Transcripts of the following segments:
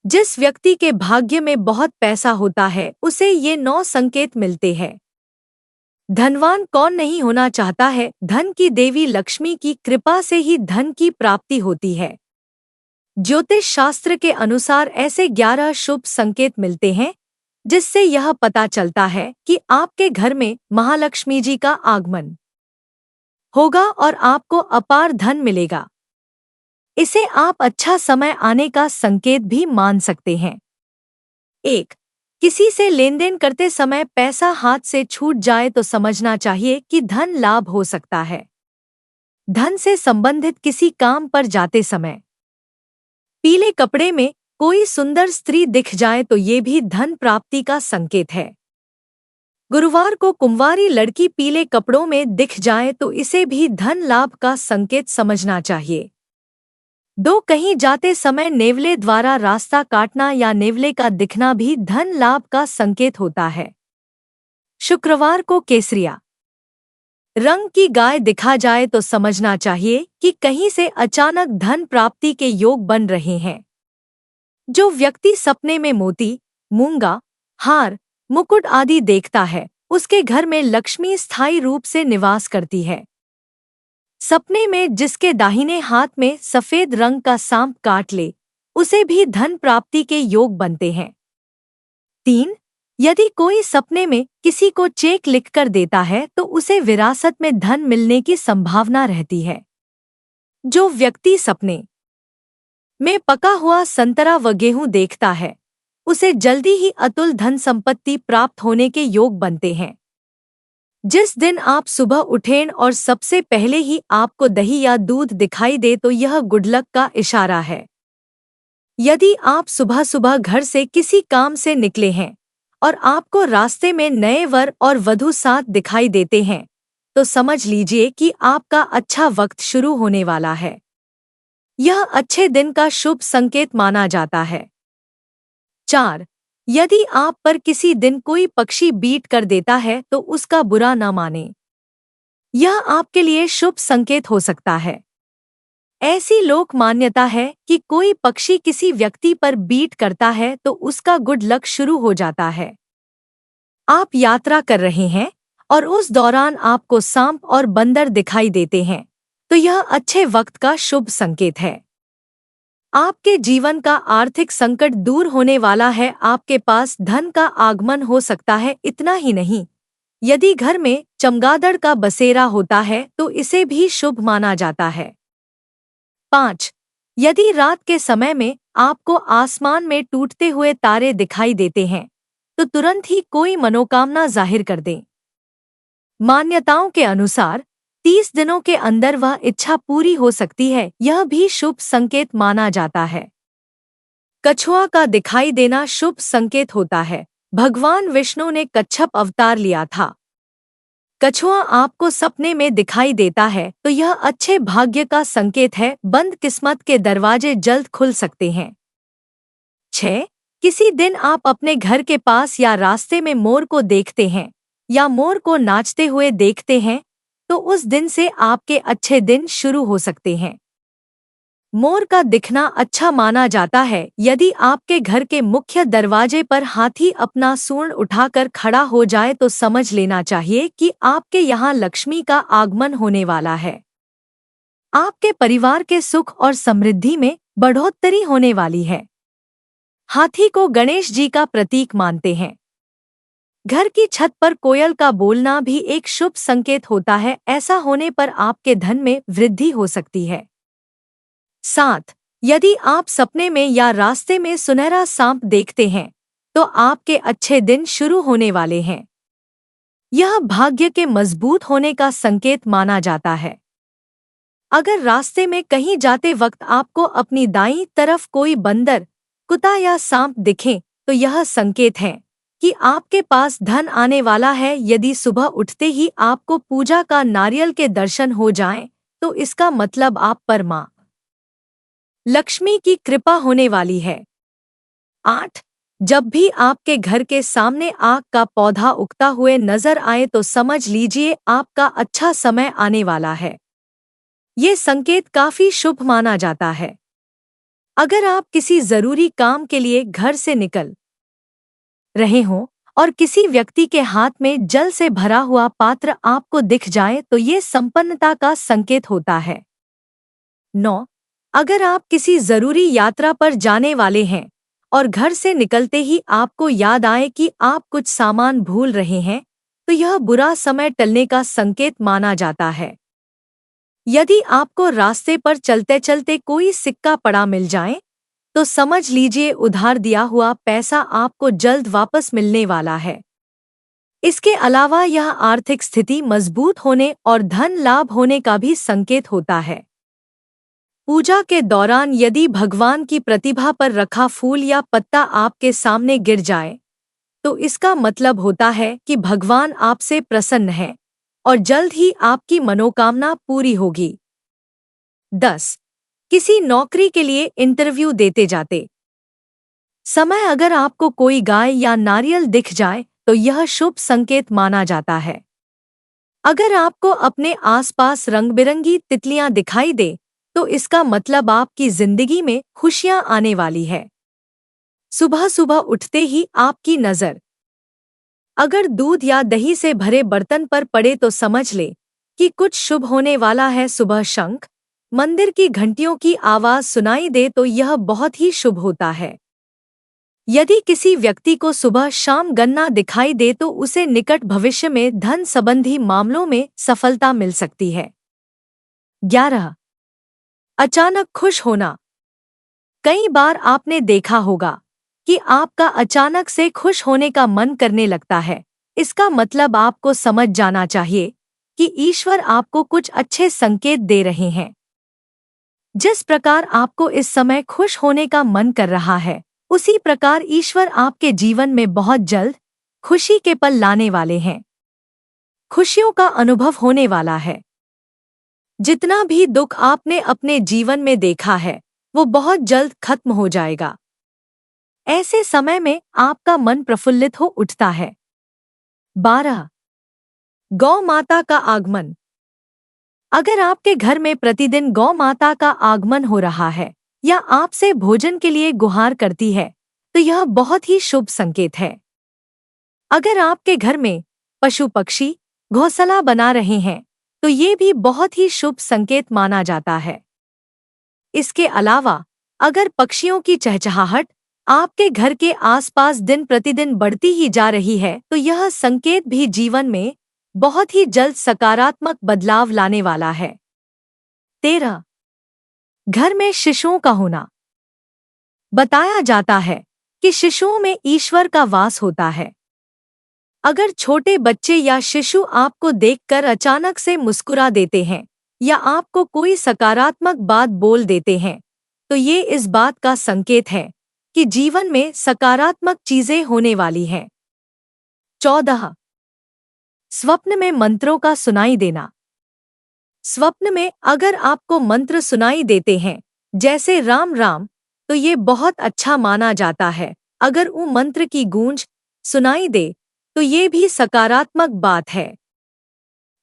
जिस व्यक्ति के भाग्य में बहुत पैसा होता है उसे ये 9 संकेत मिलते हैं। धनवान कौन नहीं होना चाहता है। धन की देवी लक्ष्मी की कृपा से ही धन की प्राप्ति होती है। ज्योतिष शास्त्र के अनुसार ऐसे 11 शुभ संकेत मिलते हैं जिससे यह पता चलता है कि आपके घर में महालक्ष्मी जी का आगमन होगा और आपको अपार धन मिलेगा। इसे आप अच्छा समय आने का संकेत भी मान सकते हैं। 1. किसी से लेनदेन करते समय पैसा हाथ से छूट जाए तो समझना चाहिए कि धन लाभ हो सकता है। धन से संबंधित किसी काम पर जाते समय पीले कपड़े में कोई सुंदर स्त्री दिख जाए तो ये भी धन प्राप्ति का संकेत है। गुरुवार को कुंवारी लड़की पीले कपड़ों में दिख जाए तो इसे भी धन लाभ का संकेत समझना चाहिए। 2. कहीं जाते समय नेवले द्वारा रास्ता काटना या नेवले का दिखना भी धन लाभ का संकेत होता है। शुक्रवार को केसरिया रंग की गाय दिखा जाए तो समझना चाहिए कि कहीं से अचानक धन प्राप्ति के योग बन रहे हैं। जो व्यक्ति सपने में मोती, मूंगा, हार, मुकुट आदि देखता है उसके घर में लक्ष्मी स्थायी रूप से निवास करती है। सपने में जिसके दाहिने हाथ में सफेद रंग का सांप काट ले उसे भी धन प्राप्ति के योग बनते हैं। 3. यदि कोई सपने में किसी को चेक लिखकर देता है तो उसे विरासत में धन मिलने की संभावना रहती है। जो व्यक्ति सपने में पका हुआ संतरा व गेहूं देखता है उसे जल्दी ही अतुल धन संपत्ति प्राप्त होने के योग बनते हैं। जिस दिन आप सुबह उठें और सबसे पहले ही आपको दही या दूध दिखाई दे तो यह गुड लक का इशारा है। यदि आप सुबह सुबह घर से किसी काम से निकले हैं और आपको रास्ते में नए वर और वधू साथ दिखाई देते हैं तो समझ लीजिए कि आपका अच्छा वक्त शुरू होने वाला है। यह अच्छे दिन का शुभ संकेत माना जाता है। 4. यदि आप पर किसी दिन कोई पक्षी बीट कर देता है तो उसका बुरा न माने। यह आपके लिए शुभ संकेत हो सकता है। ऐसी लोक मान्यता है कि कोई पक्षी किसी व्यक्ति पर बीट करता है तो उसका गुड लक शुरू हो जाता है। आप यात्रा कर रहे हैं और उस दौरान आपको सांप और बंदर दिखाई देते हैं तो यह अच्छे वक्त का शुभ संकेत है। आपके जीवन का आर्थिक संकट दूर होने वाला है। आपके पास धन का आगमन हो सकता है। इतना ही नहीं, यदि घर में चमगादड़ का बसेरा होता है तो इसे भी शुभ माना जाता है। 5. यदि रात के समय में आपको आसमान में टूटते हुए तारे दिखाई देते हैं तो तुरंत ही कोई मनोकामना जाहिर कर दें। मान्यताओं के अनुसार 30 दिनों के अंदर वह इच्छा पूरी हो सकती है। यह भी शुभ संकेत माना जाता है। कछुआ का दिखाई देना शुभ संकेत होता है। भगवान विष्णु ने कच्छप अवतार लिया था। कछुआ आपको सपने में दिखाई देता है तो यह अच्छे भाग्य का संकेत है। बंद किस्मत के दरवाजे जल्द खुल सकते हैं। 6. किसी दिन आप अपने घर के पास या रास्ते में मोर को देखते हैं या मोर को नाचते हुए देखते हैं तो उस दिन से आपके अच्छे दिन शुरू हो सकते हैं। मोर का दिखना अच्छा माना जाता है। यदि आपके घर के मुख्य दरवाजे पर हाथी अपना सूंड उठाकर खड़ा हो जाए तो समझ लेना चाहिए कि आपके यहाँ लक्ष्मी का आगमन होने वाला है। आपके परिवार के सुख और समृद्धि में बढ़ोतरी होने वाली है। हाथी को गणेश जी का प्रतीक मानते हैं। घर की छत पर कोयल का बोलना भी एक शुभ संकेत होता है। ऐसा होने पर आपके धन में वृद्धि हो सकती है। 7. यदि आप सपने में या रास्ते में सुनहरा सांप देखते हैं तो आपके अच्छे दिन शुरू होने वाले हैं। यह भाग्य के मजबूत होने का संकेत माना जाता है। अगर रास्ते में कहीं जाते वक्त आपको अपनी दाईं तरफ कोई बंदर, कुत्ता या सांप दिखे तो यह संकेत है कि आपके पास धन आने वाला है। यदि सुबह उठते ही आपको पूजा का नारियल के दर्शन हो जाएं, तो इसका मतलब आप पर मां लक्ष्मी की कृपा होने वाली है। 8. जब भी आपके घर के सामने आक का पौधा उगता हुए नजर आए तो समझ लीजिए आपका अच्छा समय आने वाला है। ये संकेत काफी शुभ माना जाता है। अगर आप किसी जरूरी काम के लिए घर से निकल रहे हों और किसी व्यक्ति के हाथ में जल से भरा हुआ पात्र आपको दिख जाए तो ये संपन्नता का संकेत होता है। 9. अगर आप किसी जरूरी यात्रा पर जाने वाले हैं और घर से निकलते ही आपको याद आए कि आप कुछ सामान भूल रहे हैं, तो यह बुरा समय टलने का संकेत माना जाता है। यदि आपको रास्ते पर चलते चलते कोई सिक्का पड़ा मिल जाए, तो समझ लीजिए उधार दिया हुआ पैसा आपको जल्द वापस मिलने वाला है। इसके अलावा यह आर्थिक स्थिति मजबूत होने और धन लाभ होने का भी संकेत होता है। पूजा के दौरान यदि भगवान की प्रतिभा पर रखा फूल या पत्ता आपके सामने गिर जाए, तो इसका मतलब होता है कि भगवान आपसे प्रसन्न है और जल्द ही आपकी मनोकामना पूरी होगी। 10. किसी नौकरी के लिए इंटरव्यू देते जाते समय अगर आपको कोई गाय या नारियल दिख जाए तो यह शुभ संकेत माना जाता है। अगर आपको अपने आसपास रंग-बिरंगी तितलियां दिखाई दे तो इसका मतलब आपकी जिंदगी में खुशियां आने वाली है। सुबह सुबह उठते ही आपकी नजर अगर दूध या दही से भरे बर्तन पर पड़े तो समझ ले कि कुछ शुभ होने वाला है। सुबह शंख मंदिर की घंटियों की आवाज सुनाई दे तो यह बहुत ही शुभ होता है। यदि किसी व्यक्ति को सुबह शाम गन्ना दिखाई दे तो उसे निकट भविष्य में धन संबंधी मामलों में सफलता मिल सकती है। 11. अचानक खुश होना। कई बार आपने देखा होगा कि आपका अचानक से खुश होने का मन करने लगता है। इसका मतलब आपको समझ जाना चाहिए कि ईश्वर आपको कुछ अच्छे संकेत दे रहे हैं। जिस प्रकार आपको इस समय खुश होने का मन कर रहा है, उसी प्रकार ईश्वर आपके जीवन में बहुत जल्द खुशी के पल लाने वाले हैं। खुशियों का अनुभव होने वाला है। जितना भी दुख आपने अपने जीवन में देखा है, वो बहुत जल्द खत्म हो जाएगा। ऐसे समय में आपका मन प्रफुल्लित हो उठता है। 12. गौ माता का आगमन। अगर आपके घर में प्रतिदिन गौ माता का आगमन हो रहा है या आपसे भोजन के लिए गुहार करती है, तो यह बहुत ही शुभ संकेत है। अगर आपके घर में पशु पक्षी घोंसला बना रहे हैं, तो ये भी बहुत ही शुभ संकेत माना जाता है। इसके अलावा अगर पक्षियों की चहचहाहट आपके घर के आसपास दिन प्रतिदिन बढ़ती ही जा रही है, तो यह संकेत भी जीवन में बहुत ही जल्द सकारात्मक बदलाव लाने वाला है। 13. घर में शिशुओं का होना। बताया जाता है कि शिशुओं में ईश्वर का वास होता है। अगर छोटे बच्चे या शिशु आपको देखकर अचानक से मुस्कुरा देते हैं या आपको कोई सकारात्मक बात बोल देते हैं, तो ये इस बात का संकेत है कि जीवन में सकारात्मक चीजें होने वाली हैं। 14. स्वप्न में मंत्रों का सुनाई देना। स्वप्न में अगर आपको मंत्र सुनाई देते हैं, जैसे राम राम, तो ये बहुत अच्छा माना जाता है। अगर वो मंत्र की गूंज सुनाई दे तो ये भी सकारात्मक बात है।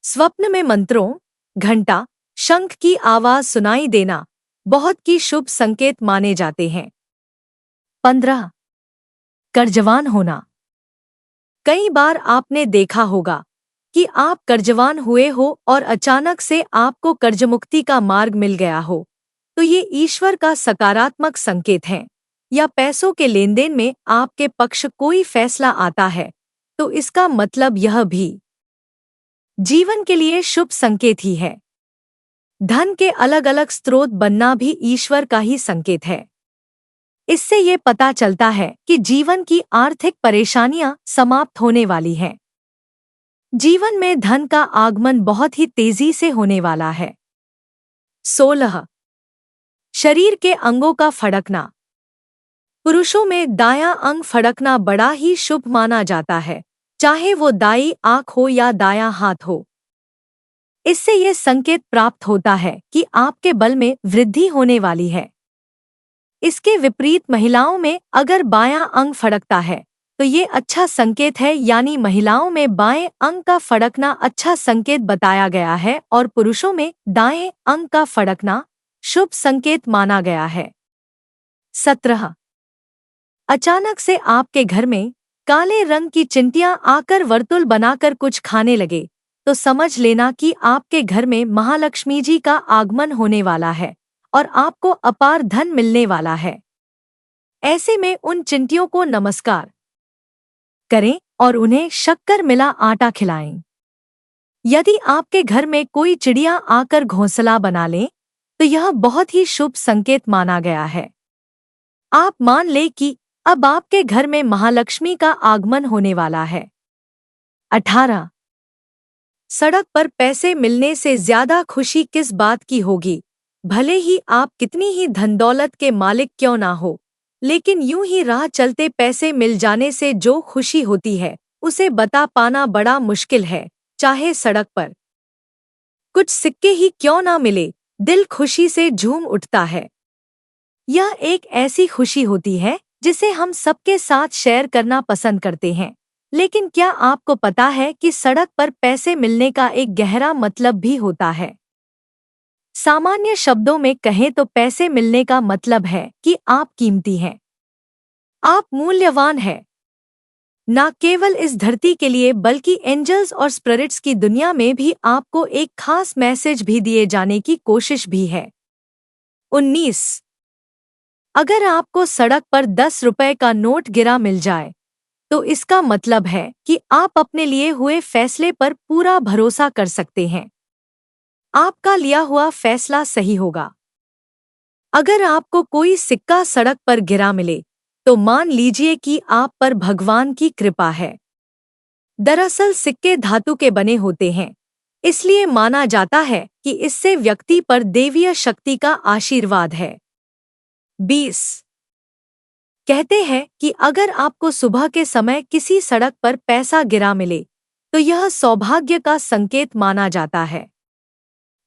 स्वप्न में मंत्रों, घंटा, शंख की आवाज सुनाई देना बहुत की शुभ संकेत माने जाते हैं। 15. कर्जवान होना। कई बार आपने देखा होगा कि आप कर्जवान हुए हो और अचानक से आपको कर्जमुक्ति का मार्ग मिल गया हो, तो ये ईश्वर का सकारात्मक संकेत है। या पैसों के लेनदेन में आपके पक्ष कोई फैसला आता है, तो इसका मतलब यह भी जीवन के लिए शुभ संकेत ही है। धन के अलग अलग स्रोत बनना भी ईश्वर का ही संकेत है। इससे ये पता चलता है कि जीवन की आर्थिक परेशानियां समाप्त होने वाली हैं। जीवन में धन का आगमन बहुत ही तेजी से होने वाला है। 16. शरीर के अंगों का फड़कना। पुरुषों में दायां अंग फड़कना बड़ा ही शुभ माना जाता है, चाहे वो दाईं आंख हो या दायां हाथ हो। इससे ये संकेत प्राप्त होता है कि आपके बल में वृद्धि होने वाली है। इसके विपरीत महिलाओं में अगर बायां अंग फड़कता है तो ये अच्छा संकेत है, यानी महिलाओं में बाएं अंग का फड़कना अच्छा संकेत बताया गया है और पुरुषों में दाएं अंग का फड़कना शुभ संकेत माना गया है। 17। अचानक से आपके घर में काले रंग की चिंटियां आकर वर्तुल बनाकर कुछ खाने लगे, तो समझ लेना कि आपके घर में महालक्ष्मी जी का आगमन होने वाला है और आपको अपार धन मिलने वाला है। ऐसे में उन चिंटियों को नमस्कार करें और उन्हें शक्कर मिला आटा खिलाएं। यदि आपके घर में कोई चिड़िया आकर घोंसला बना ले, तो यह बहुत ही शुभ संकेत माना गया है। आप मान ले कि अब आपके घर में महालक्ष्मी का आगमन होने वाला है। 18। सड़क पर पैसे मिलने से ज्यादा खुशी किस बात की होगी? भले ही आप कितनी ही धन दौलत के मालिक क्यों ना हो, लेकिन यूं ही राह चलते पैसे मिल जाने से जो खुशी होती है उसे बता पाना बड़ा मुश्किल है। चाहे सड़क पर कुछ सिक्के ही क्यों ना मिले, दिल खुशी से झूम उठता है। यह एक ऐसी खुशी होती है जिसे हम सबके साथ शेयर करना पसंद करते हैं। लेकिन क्या आपको पता है कि सड़क पर पैसे मिलने का एक गहरा मतलब भी होता है? सामान्य शब्दों में कहें तो पैसे मिलने का मतलब है कि आप कीमती हैं, आप मूल्यवान हैं। न केवल इस धरती के लिए बल्कि एंजल्स और स्पिरिट्स की दुनिया में भी आपको एक खास मैसेज भी दिए जाने की कोशिश भी है। 19। अगर आपको सड़क पर 10 रुपए का नोट गिरा मिल जाए, तो इसका मतलब है कि आप अपने लिए हुए फैसले पर पूरा भरोसा कर सकते हैं। आपका लिया हुआ फैसला सही होगा। अगर आपको कोई सिक्का सड़क पर गिरा मिले, तो मान लीजिए कि आप पर भगवान की कृपा है। दरअसल सिक्के धातु के बने होते हैं, इसलिए माना जाता है कि इससे व्यक्ति पर देवीय शक्ति का आशीर्वाद है। 20। कहते हैं कि अगर आपको सुबह के समय किसी सड़क पर पैसा गिरा मिले, तो यह सौभाग्य का संकेत माना जाता है।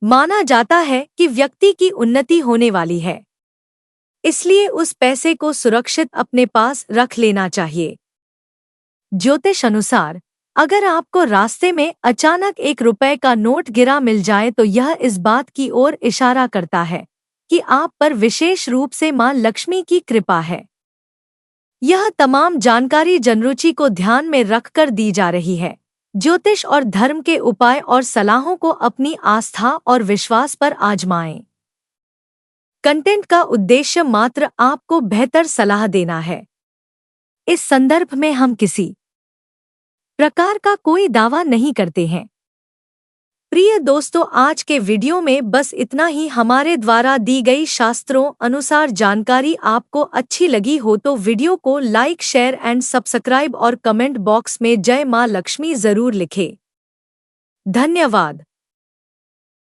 माना जाता है कि व्यक्ति की उन्नति होने वाली है, इसलिए उस पैसे को सुरक्षित अपने पास रख लेना चाहिए। ज्योतिष अनुसार अगर आपको रास्ते में अचानक 1 रुपए का नोट गिरा मिल जाए, तो यह इस बात की ओर इशारा करता है कि आप पर विशेष रूप से मां लक्ष्मी की कृपा है। यह तमाम जानकारी जनरुचि को ध्यान में रखकर दी जा रही है। ज्योतिष और धर्म के उपाय और सलाहों को अपनी आस्था और विश्वास पर आजमाएं। कंटेंट का उद्देश्य मात्र आपको बेहतर सलाह देना है। इस संदर्भ में हम किसी प्रकार का कोई दावा नहीं करते हैं। प्रिय दोस्तों, आज के वीडियो में बस इतना ही। हमारे द्वारा दी गई शास्त्रों अनुसार जानकारी आपको अच्छी लगी हो तो वीडियो को लाइक, शेयर एंड सब्सक्राइब और कमेंट बॉक्स में जय मां लक्ष्मी जरूर लिखें। धन्यवाद।